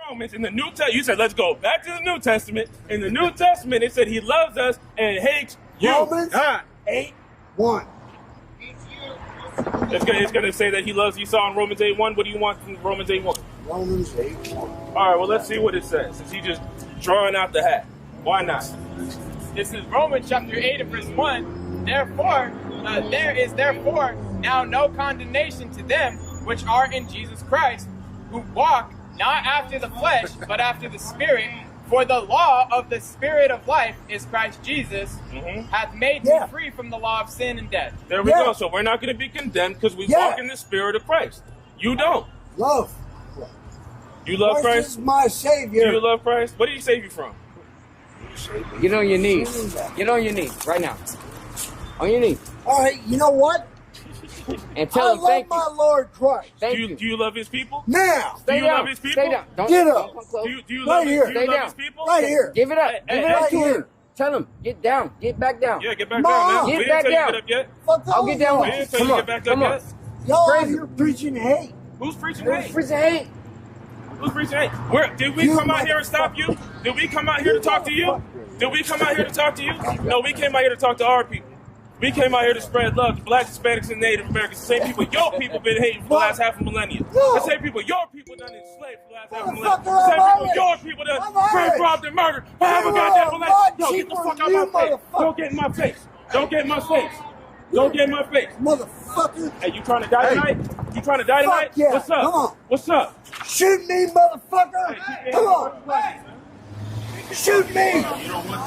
Romans in the New Testament. You said, let's go back to the New Testament. In the New Testament, it said he loves us and hates you. Romans 8:1. It's going to say that he loves Esau in Romans 8:1. What do you want from Romans 8:1? Romans 8:1. All right, well, let's see what it says. Since he just drawing out the hat. Why not? This is Romans chapter 8 and verse 1. Therefore, there is therefore now no condemnation to them which are in Jesus Christ, who walk not after the flesh, but after the Spirit. For the law of the Spirit of life is Christ Jesus, hath made you free from the law of sin and death. There we go. So we're not going to be condemned because we walk in the Spirit of Christ. You don't. Love. You love Christ? is my Savior. Do you love Christ? What did he save you from? Get on your knees. Get on your knees right now. On your knees. All right, you know what? And tell him thank you. I love my Lord Christ. Do you love his people? Now. Do you love his people? Stay down. Don't, Get up. Do you Right love, here. do you love his Stay people? Right here. Give it up. Give it up right to here. him. Tell him. Get down. Get back down. Yeah, get back Mom. down, man. Get We didn't back tell you down. to get up yet. Fuck I'll get down We with didn't you. tell you to get back up yet. Y'all Crazy. out here preaching hate. Who's preaching Who's hate? freezing hate? Who's preaching hate? Did we come out here and stop you? Did we come out here to talk to you? Did we come out here to talk to you? No, we came out here to talk to our people. We came out here to spread love to blacks, Hispanics, and Native Americans. The same people your people been hating for the last half a millennium. The same people your people done enslaved for the last half a millennium. The same people your people done raped, robbed, and murdered for half a goddamn millennium. Yo, get the fuck out of my face. Don't get in my face. Don't get in my face. Don't get in my face. Motherfucker. Hey, you trying to die tonight? You trying to die tonight? Yeah. What's up? Come on. What's up? Shoot me, motherfucker. Come on. Shoot me.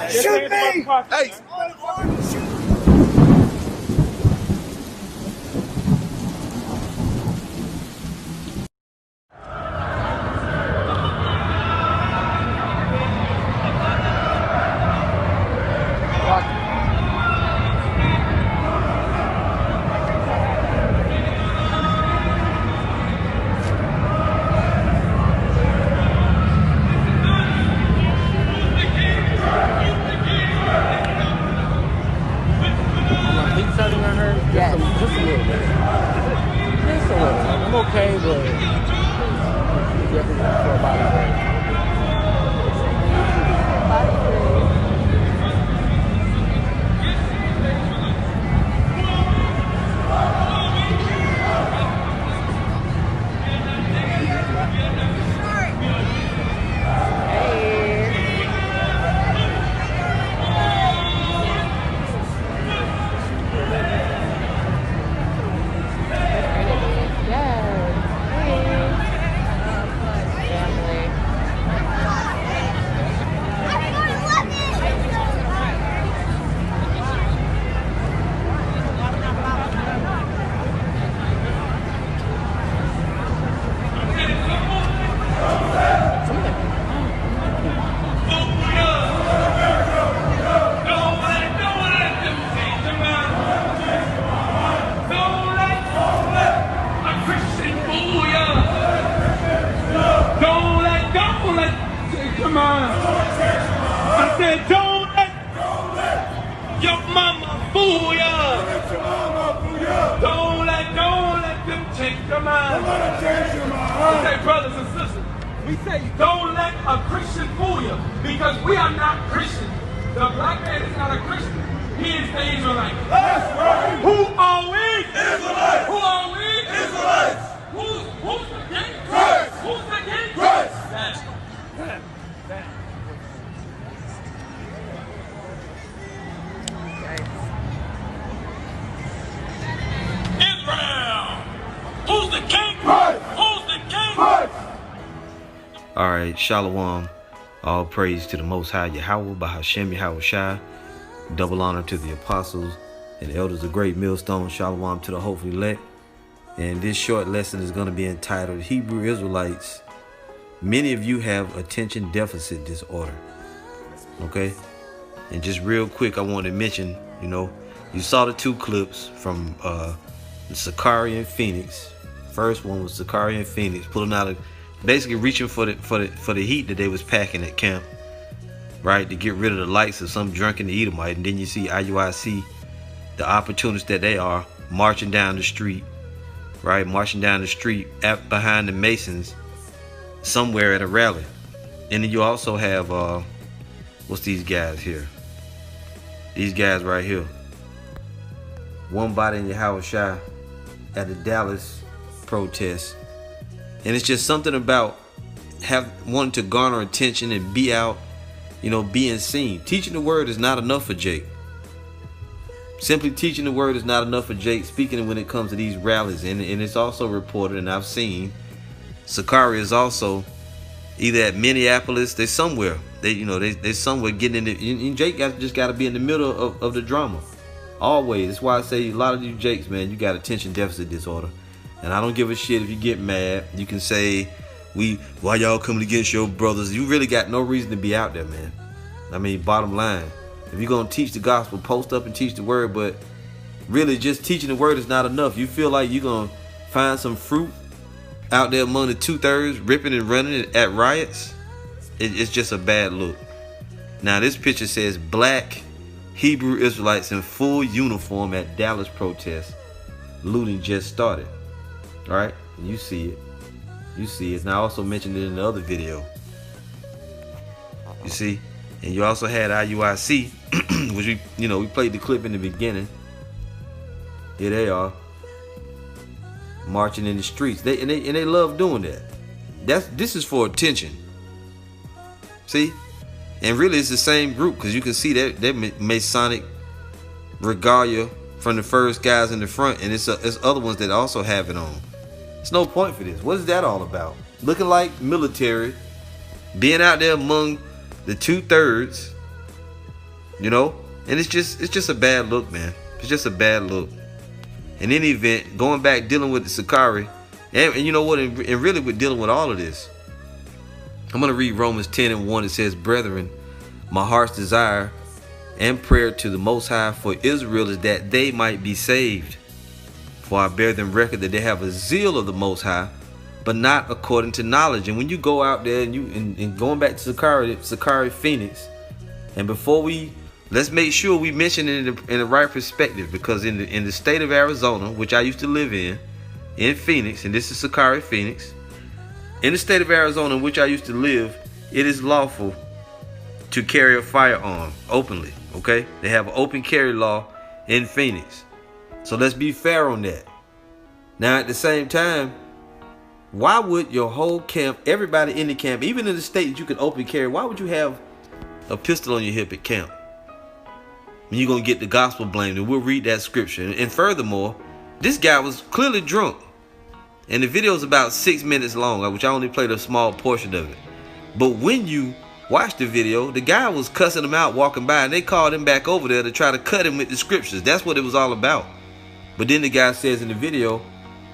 Shoot me. Hey. Yeah, just a little bit. Just a little. I'm okay, but definitely for a body break. Come on. I said, don't let your mama fool ya. Don't let them change your mind. We say, brothers and sisters, we say, don't let a Christian fool you, because we are not Christians. The black man is not a Christian. He is the Israelite. That's right. Who are we? Israelites. Who are we? Israelites. Who's the king? Christ. Who's the king? Christ. That. Israel. Who's the king? Christ. Who's the king? Christ. All right, Shalom. All praise to the Most High Yahweh, Bahashem Yahweh Shai. Double honor to the apostles and elders of Great Millstone. Shalom to the hopefully elect. And this short lesson is going to be entitled Hebrew Israelites. Many of you have attention deficit disorder. Okay? And just real quick, I want to mention, you saw the two clips from Sakari and Phoenix. First one was Sakari and Phoenix pulling out, basically reaching for the heat that they was packing at camp, right, to get rid of the likes of some drunken Edomite. And then you see IUIC, the opportunists that they are, marching down the street, right, marching down the street behind the Masons, somewhere at a rally. And then you also have what's these guys here? These guys right here. One body in Yahweh Shai at the Dallas protest. And it's just something about wanting to garner attention and be out, you know, being seen. Teaching the word is not enough for Jake. Simply teaching the word is not enough for Jake, speaking when it comes to these rallies. And it's also reported, and I've seen, Sakari is also either at Minneapolis, they're somewhere. They somewhere getting in it. And Jake just got to be in the middle of the drama. Always. That's why I say a lot of you Jakes, man, you got attention deficit disorder. And I don't give a shit if you get mad. You can say, why y'all coming against your brothers? You really got no reason to be out there, man. I mean, bottom line. If you're going to teach the gospel, post up and teach the word, but really just teaching the word is not enough. You feel like you're going to find some fruit out there among the 2/3 ripping and running at riots? It's just a bad look. Now, this picture says black Hebrew Israelites in full uniform at Dallas protest. Looting just started. All right? And you see it. You see it. And I also mentioned it in the other video. You see? And you also had IUIC, which we played the clip in the beginning. Here they are, marching in the streets. They love doing that. This is for attention. See, and really it's the same group, because you can see that Masonic regalia from the first guys in the front, and it's other ones that also have it on. There's no point for this. What is that all about? Looking like military, being out there among the 2/3, and it's just a bad look, man. It's just a bad look. In any event, going back, dealing with the Sakari, and you know what, and really with dealing with all of this, I'm going to read Romans 10:1. It says, brethren, my heart's desire and prayer to the Most High for Israel is that they might be saved. For I bear them record that they have a zeal of the Most High, but not according to knowledge. And when you go out there and going back to Sakari Phoenix, and before let's make sure we mention it in the right perspective, because in the state of Arizona, which I used to live in Phoenix, and this is Sakari Phoenix, in the state of Arizona in which I used to live, it is lawful to carry a firearm openly. Okay, they have an open carry law in Phoenix. So let's be fair on that. Now, at the same time, why would your whole camp, everybody in the camp, even in the state that you can open carry, why would you have a pistol on your hip at camp? When you're going to get the gospel blamed, and we'll read that scripture. And furthermore, this guy was clearly drunk. And the video is about 6 minutes long, which I only played a small portion of it. But when you watch the video, the guy was cussing him out walking by, and they called him back over there to try to cut him with the scriptures. That's what it was all about. But then the guy says in the video,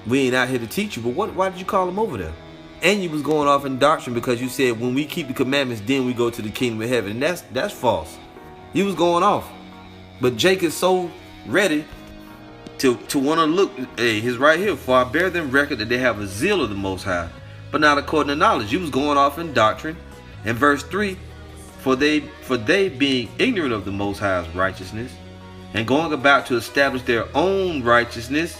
we ain't out here to teach you, but why did you call him over there? And you was going off in doctrine because you said when we keep the commandments, then we go to the kingdom of heaven. And that's false. He was going off. But Jake is so ready to want to look. Hey, he's right here. For I bear them record that they have a zeal of the Most High, but not according to knowledge. You was going off in doctrine. And verse 3, for they being ignorant of the Most High's righteousness, and going about to establish their own righteousness,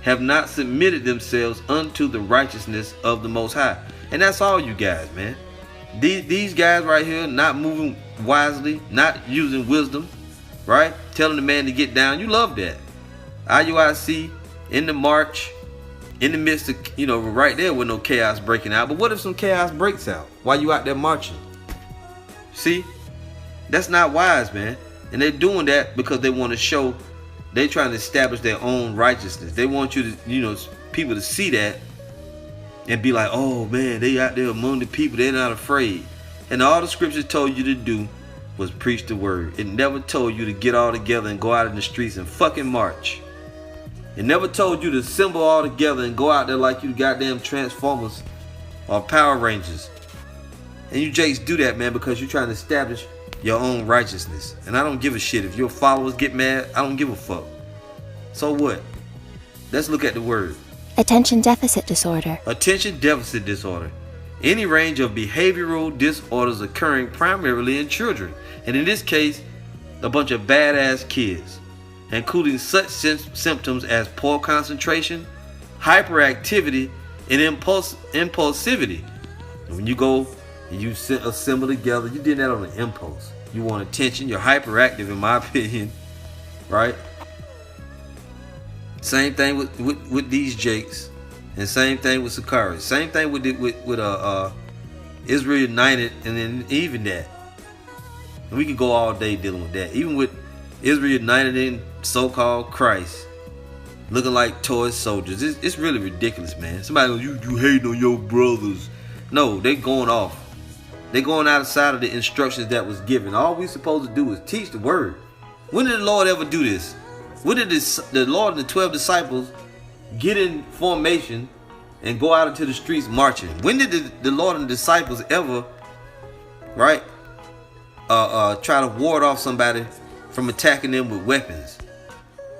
have not submitted themselves unto the righteousness of the Most High. And that's all you guys, man. These guys right here, not moving wisely, not using wisdom, right? Telling the man to get down. You love that. IUIC in the march, in the midst of, right there with no chaos breaking out. But what if some chaos breaks out while you out there marching? See? That's not wise, man. And they're doing that because they want to show, they're trying to establish their own righteousness. They want you to, people to see that and be like, oh man, they out there among the people, they're not afraid. And all the scriptures told you to do was preach the word. It never told you to get all together and go out in the streets and fucking march. It never told you to assemble all together and go out there like you goddamn Transformers or Power Rangers. And you Jakes do that, man, because you're trying to establish your own righteousness. And I don't give a shit. If your followers get mad, I don't give a fuck. So what? Let's look at the word. Attention deficit disorder. Attention deficit disorder. Any range of behavioral disorders occurring primarily in children. And in this case, a bunch of badass kids. Including such symptoms as poor concentration, hyperactivity, and impulsivity. And when you go and you assemble together, you did that on an impulse. You want attention. You're hyperactive, in my opinion, right? Same thing with these Jakes, and same thing with Sakari. Same thing with Israel United, and then even that. And we can go all day dealing with that. Even with Israel United in so-called Christ, looking like toy soldiers. It's really ridiculous, man. Somebody goes, you hating on your brothers. No, they going off. They going outside of the instructions that was given. All we supposed to do is teach the word. When did the Lord ever do this? When did the Lord and the 12 disciples get in formation and go out into the streets marching? When did the Lord and the disciples ever, right, try to ward off somebody from attacking them with weapons?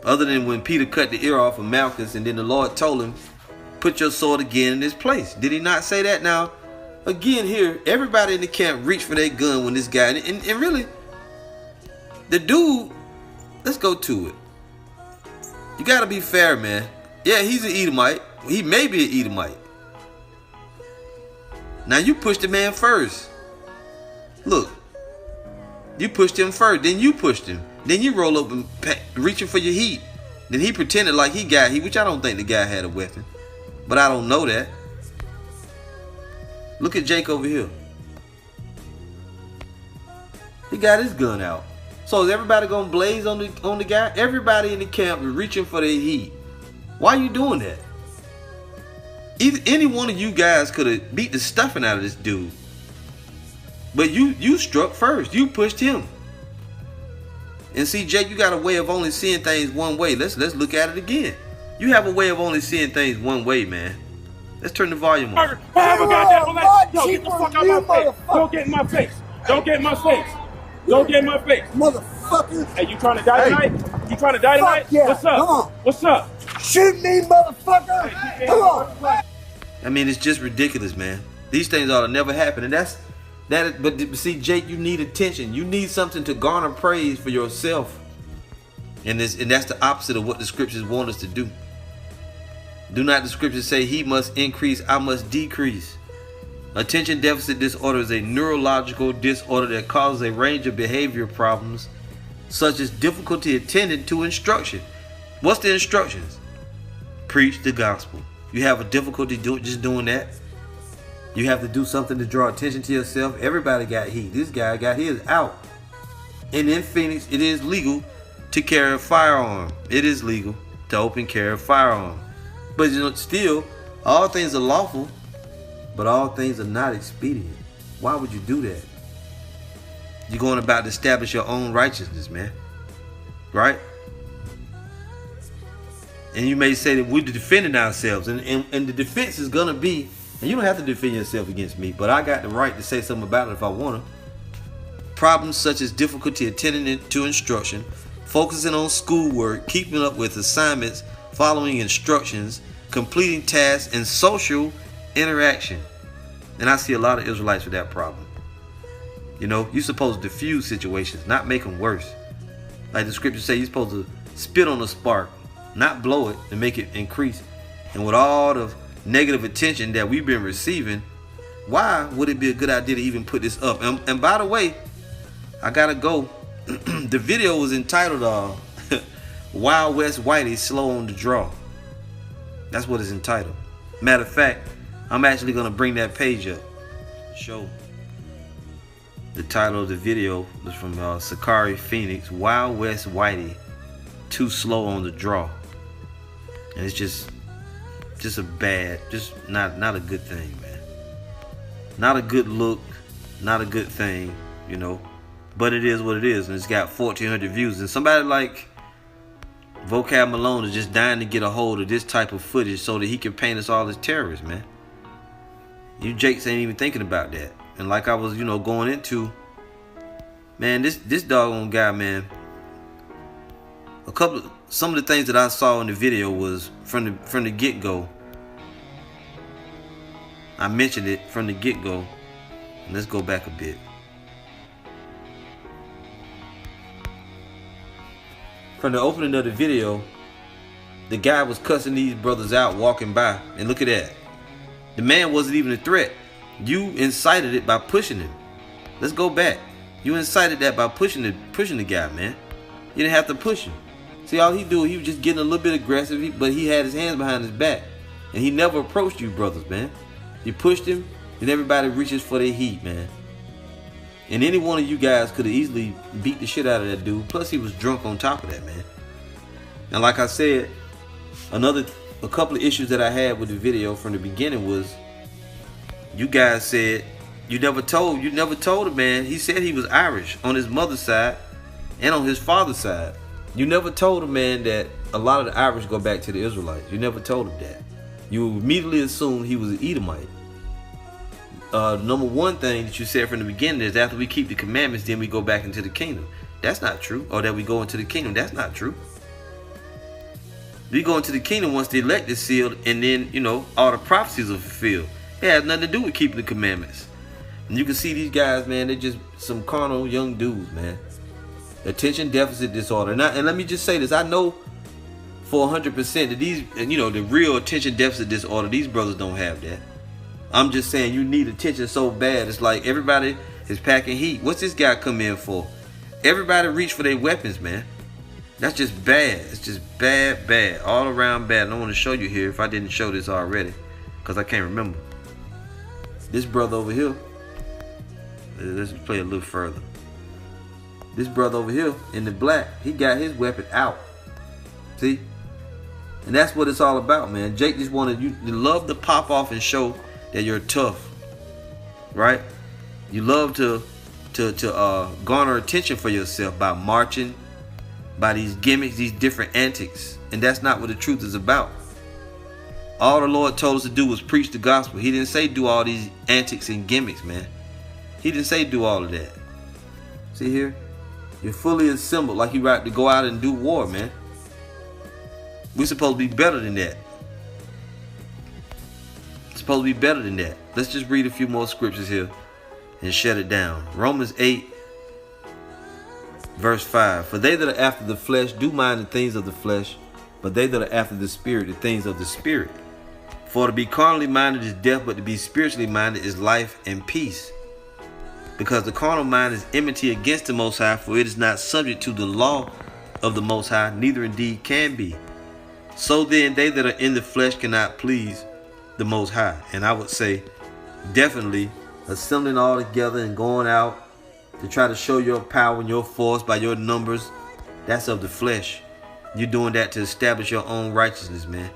Other than when Peter cut the ear off of Malchus, and then the Lord told him, put your sword again in its place. Did he not say that? Now, again here, everybody in the camp reached for their gun when this guy, and really, the dude, let's go to it. You gotta be fair, man. Yeah, he's an Edomite. He may be an Edomite. Now you pushed the man first. Look, you pushed him first, then you pushed him. Then you roll up and reaching for your heat. Then he pretended like he got heat, which I don't think the guy had a weapon. But I don't know that. Look at Jake over here. He got his gun out. So is everybody gonna blaze on the guy? Everybody in the camp is reaching for their heat. Why are you doing that? Either any one of you guys could have beat the stuffing out of this dude. But you struck first. You pushed him. And see, Jake, you got a way of only seeing things one way. Let's look at it again. You have a way of only seeing things one way, man. Let's turn the volume on. Yo, get the fuck out of my face. Don't get in my face. Don't get in my face. Don't get in my face. Motherfucker. Hey, you trying to die tonight? You trying to die tonight? Yeah. What's up? Come on. What's up? Shoot me, motherfucker. Come on. I mean, it's just ridiculous, man. These things ought to never happen. And but see, Jake, you need attention. You need something to garner praise for yourself. And that's the opposite of what the scriptures want us to do. Do not the scriptures say he must increase, I must decrease? Attention deficit disorder is a neurological disorder that causes a range of behavior problems, such as difficulty attending to instruction. What's the instructions? Preach the gospel. You have a difficulty just doing that? You have to do something to draw attention to yourself. Everybody got heat. This guy got his out. And in Phoenix, it is legal to carry a firearm. It is legal to open carry a firearm. But you know, still, all things are lawful, but all things are not expedient. Why would you do that? You're going about to establish your own righteousness, man. Right? And you may say that we're defending ourselves. And the defense is going to be, and you don't have to defend yourself against me, but I got the right to say something about it if I want to. Problems such as difficulty attending to instruction, focusing on schoolwork, keeping up with assignments, following instructions, completing tasks, and social interaction. And I see a lot of Israelites with that problem. You know, you're supposed to diffuse situations, not make them worse. Like the scriptures say, you're supposed to spit on a spark, not blow it and make it increase. And with all the negative attention that we've been receiving, why would it be a good idea to even put this up? And by the way, I gotta go. The video was entitled Wild West Whitey Slow on the Draw. That's what it's entitled. Matter of fact, I'm actually gonna bring that page up. Show. The title of the video was from Sakari Phoenix, Wild West Whitey Too Slow on the Draw. And it's just a bad, just not a good thing, man. Not a good look, not a good thing, you know. But it is what it is, and it's got 1,400 views. And somebody like Vocab Malone is just dying to get a hold of this type of footage so that he can paint us all as terrorists, man. You Jakes ain't even thinking about that. And like I was, you know, going into, man, this doggone guy, man. Some of the things that I saw in the video was from the get-go. I mentioned it from the get-go. And let's go back a bit. From the opening of the video, the guy was cussing these brothers out walking by. And look at that. The man wasn't even a threat. You incited it by pushing him. Let's go back. You incited that by pushing the guy, man. You didn't have to push him. See, all he was just getting a little bit aggressive, but he had his hands behind his back. And he never approached you brothers, man. You pushed him, and everybody reaches for their heat, man. And any one of you guys could have easily beat the shit out of that dude. Plus, he was drunk on top of that, man. And like I said, a couple of issues that I had with the video from the beginning was, you guys said you never told the man. He said he was Irish on his mother's side and on his father's side. You never told the man that a lot of the Irish go back to the Israelites. You never told him that. You immediately assumed he was an Edomite. Number one thing that you said from the beginning is after we keep the commandments, then we go back into the kingdom. That's not true. Or that we go into the kingdom. That's not true. We go into the kingdom once the elect is sealed, and then, you know, all the prophecies are fulfilled. It has nothing to do with keeping the commandments. And you can see these guys, man, they're just some carnal young dudes, man. Attention deficit disorder. And let me just say this. I know for 100% that these, you know, the real attention deficit disorder, these brothers don't have that. I'm just saying you need attention so bad. It's like everybody is packing heat. What's this guy come in for? Everybody reach for their weapons, man. That's just bad. It's just bad. All around bad. And I want to show you here if I didn't show this already, because I can't remember. This brother over here. Let's play a little further. This brother over here in the black, he got his weapon out. See? And that's what it's all about, man. Jake just wanted you to love to pop off and show that you're tough. Right? You love to garner attention for yourself by marching, by these gimmicks, these different antics. And that's not what the truth is about. All the Lord told us to do was preach the gospel. He didn't say do all these antics and gimmicks, man. He didn't say do all of that. See here? You're fully assembled like you right to go out and do war, man. We're supposed to be better than that. Supposed to be better than that. Let's just read a few more scriptures here and shut it down. Romans 8, verse 5. For they that are after the flesh do mind the things of the flesh, but they that are after the spirit, the things of the spirit. For to be carnally minded is death, but to be spiritually minded is life and peace. Because the carnal mind is enmity against the Most High, for it is not subject to the law of the Most High, neither indeed can be. So then they that are in the flesh cannot please the Most High. And I would say definitely assembling all together and going out to try to show your power and your force by your numbers, that's of the flesh. You're doing that to establish your own righteousness, man.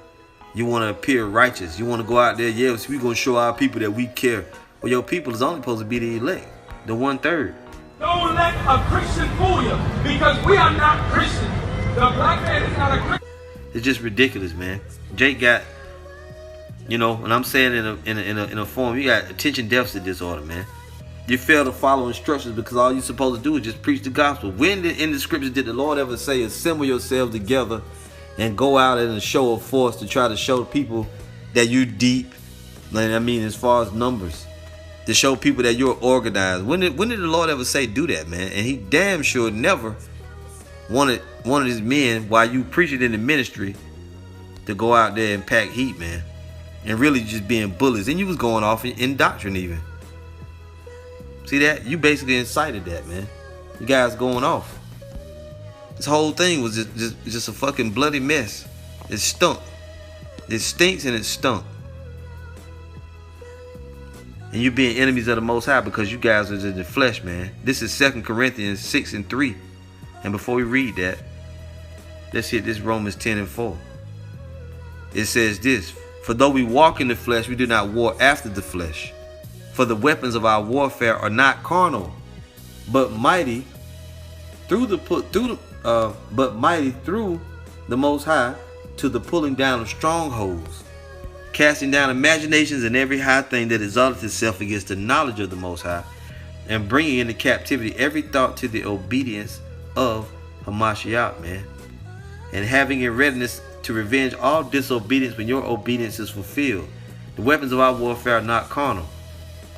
You want to appear righteous. You want to go out there, yeah, so we're going to show our people that we care. Well, your people is only supposed to be the elect, the 1/3. Don't let a Christian fool you, because we are not Christians. The black man is not a Christian. It's just ridiculous, man. Jake got, you know, and I'm saying in a form, you got attention deficit disorder, man. You fail to follow instructions because all you're supposed to do is just preach the gospel. When in the scriptures did the Lord ever say, assemble yourselves together and go out in a show of force to try to show people that you're deep? Like, I mean, as far as numbers, to show people that you're organized. When did the Lord ever say do that, man? And he damn sure never wanted one of his men, while you preaching in the ministry, to go out there and pack heat, man, and really just being bullies. And you was going off in doctrine even. See that? You basically incited that, man. You guys going off. This whole thing was just a fucking bloody mess. It stunk. It stinks and it stunk. And you being enemies of the Most High because you guys are in the flesh, man. This is 2 Corinthians 6:3. And before we read that, let's hit this Romans 10:4. It says this: for though we walk in the flesh, we do not war after the flesh. For the weapons of our warfare are not carnal, but mighty through the Most High to the pulling down of strongholds, casting down imaginations and every high thing that exalteth itself against the knowledge of the Most High, and bringing into captivity every thought to the obedience of Hamashiach, man, and having in readiness to revenge all disobedience when your obedience is fulfilled. The weapons of our warfare are not carnal.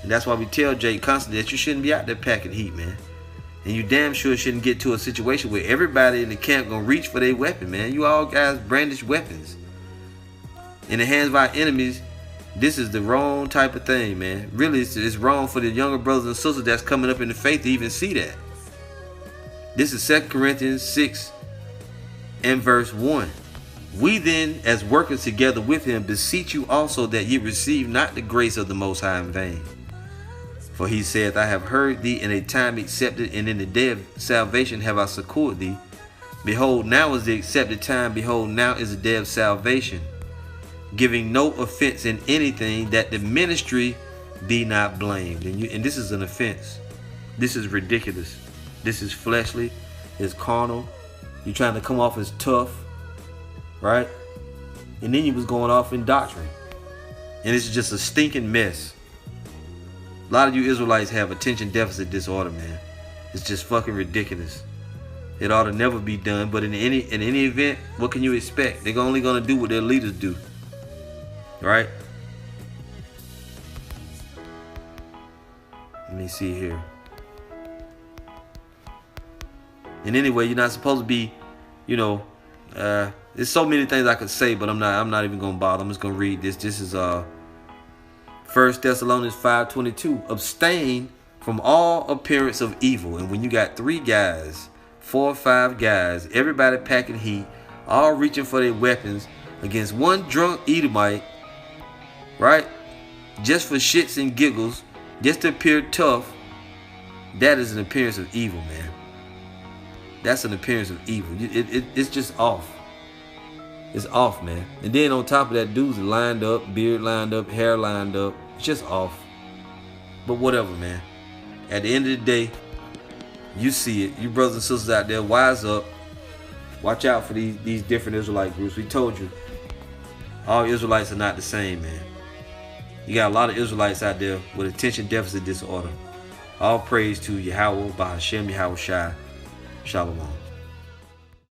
And that's why we tell Jake constantly that you shouldn't be out there packing heat, man. And you damn sure shouldn't get to a situation where everybody in the camp gonna reach for their weapon, man. You all guys brandish weapons in the hands of our enemies. This is the wrong type of thing, man. Really, it's wrong for the younger brothers and sisters that's coming up in the faith to even see that. This is 2 Corinthians 6 and verse 1. We then, as workers together with him, beseech you also that ye receive not the grace of the Most High in vain. For he saith, I have heard thee in a time accepted, and in the day of salvation have I succored thee. Behold, now is the accepted time. Behold, now is the day of salvation. Giving no offense in anything, that the ministry be not blamed. And this is an offense. This is ridiculous. This is fleshly. It's carnal. You're trying to come off as tough, right? And then you was going off in doctrine. And it's just a stinking mess. A lot of you Israelites have attention deficit disorder, man. It's just fucking ridiculous. It ought to never be done. But in any event, what can you expect? They're only going to do what their leaders do. Right? Let me see here. And anyway, you're not supposed to be, you know, there's so many things I could say, but I'm not even gonna bother. I'm just gonna read this. This is 1 Thessalonians 5:22. Abstain from all appearance of evil. And when you got 3 guys, 4 or 5 guys, everybody packing heat, all reaching for their weapons against one drunk Edomite, right? Just for shits and giggles, just to appear tough, that is an appearance of evil, man. That's an appearance of evil. It's just off. It's off, man. And then on top of that, dudes are lined up, beard lined up, hair lined up. It's just off. But whatever, man. At the end of the day, you see it. You brothers and sisters out there, wise up. Watch out for these different Israelite groups. We told you, all Israelites are not the same, man. You got a lot of Israelites out there with attention deficit disorder. All praise to Yahweh, Bahashem Yahweh Shai. Shalom.